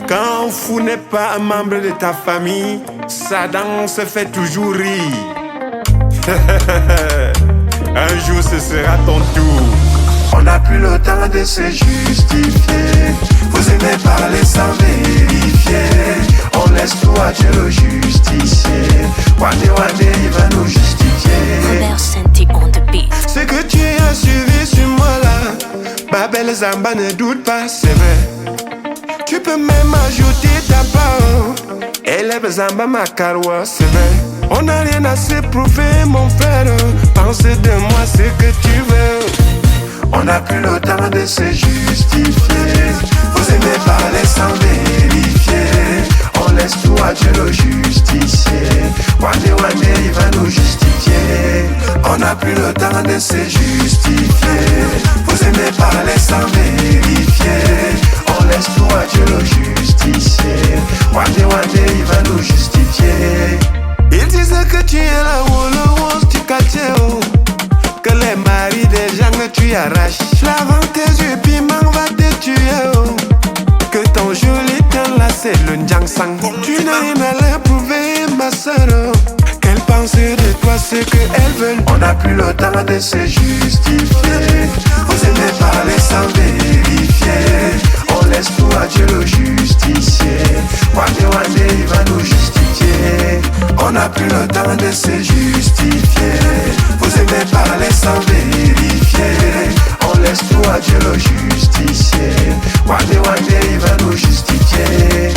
Quand un fou n'est pas un membre de ta famille, sa danse fait toujours rire. Un jour ce sera ton tour. On n'a plus le temps de se justifier. Vous aimez parler sans vérifier. On laisse tout à Dieu le justicier. Wane, il va nous justifier. Robert Senti on the beat. Ce que tu as suivi sur moi là, ma belle Zamba, ne doute pas, c'est vrai. Tu peux même ajouter ta part. Élève Zamba ma carwa, c'est vrai. On n'a rien à se prouver, mon frère. Pense de moi ce que tu veux. On n'a plus le temps de se justifier. Vous aimez parler sans vérifier. On laisse tout à Dieu le justicier. Wane, il va nous justifier. On n'a plus le temps de se justifier. Vous aimez parler sans vérifier. On laisse tout à Dieu le justicier. Wane, il va nous justifier. Ils disent que tu es la Wolo du quartier, oh. Que les maris des gens que tu arraches. L'avant tes yeux piment va te tuer, oh. Que ton joli teint là c'est le Njangsang. Tu n'as rien à leur prouver, ma soeur, oh. Qu'elles pensent de toi ce qu'elles veulent. On n'a plus le temps de se justifier. Vous aimez parler sans vérifier. On laisse tout à Dieu le justicier. Wane, il va nous justifier. On n'a plus le temps de se justifier. Vous aimez parler sans vérifier. On laisse tout à Dieu le justicier. Wane, il va nous justifier.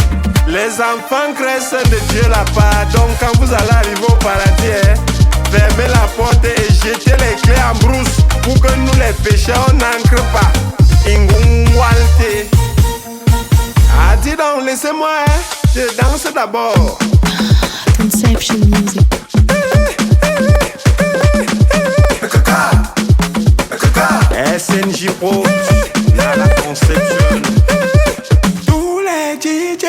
Les enfants crèchent de Dieu là-bas. Donc quand vous allez arriver au paradis, fermez la porte et jetez les clés en brousse. Pour que nous les pécheurs n'ancrent pas. Ingungwalte. Ah dis donc, laissez-moi, je danse d'abord. Conception Music. SNJ Pro, à la conception. Tous les DJ.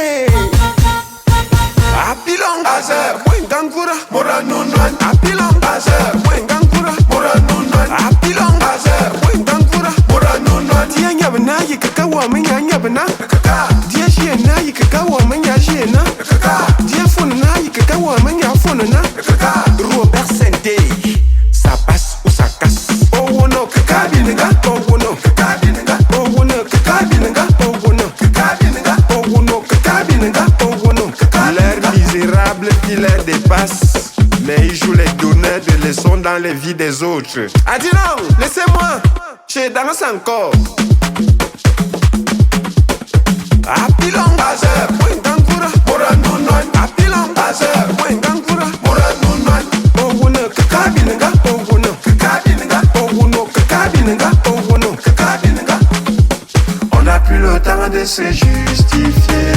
Apilong, Azer, Wengankura, Moranunwan, Apilong, Azer, Wengankura, Moranunwan, Apilong, Azer, Wengankura, Moranunwan, Dia nyabna yikakawa menya nyabna. Kaka, Dia shiena yikakawa menya shiena. Kaka, Dia funna yikakawa menya funna. Kaka, Robert Sente, ça passe ou ça casse. Oh no, kakabinga, oh no, Kakabinga, oh no, kakabinga, oh no, Kakabinga, oh no, kakabinga, oh no. L'air misérable qui les dépasse, mais ils jouent les donneurs de leçons dans les vies des autres. Ah dis non, laissez-moi, je danse encore. Apilong, Azer, Wengankura, Moranunwan, Apilong, Azer, Wengankura, Moranunwan, oh no, kakabinga, oh no, Kakabinga, oh no, kakabinga, oh no. Kakabinga. On n'a plus le temps de se justifier.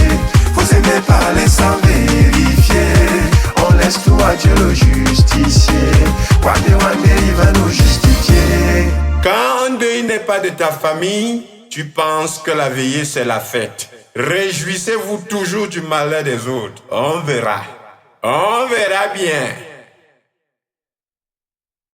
Vous aimez parler sans vérifier. On laisse tout à Dieu le justicier. Wane, il va nous justifier. Quand un deuil n'est pas de ta famille, tu penses que la veillée c'est la fête. Réjouissez-vous toujours du malheur des autres. On verra bien.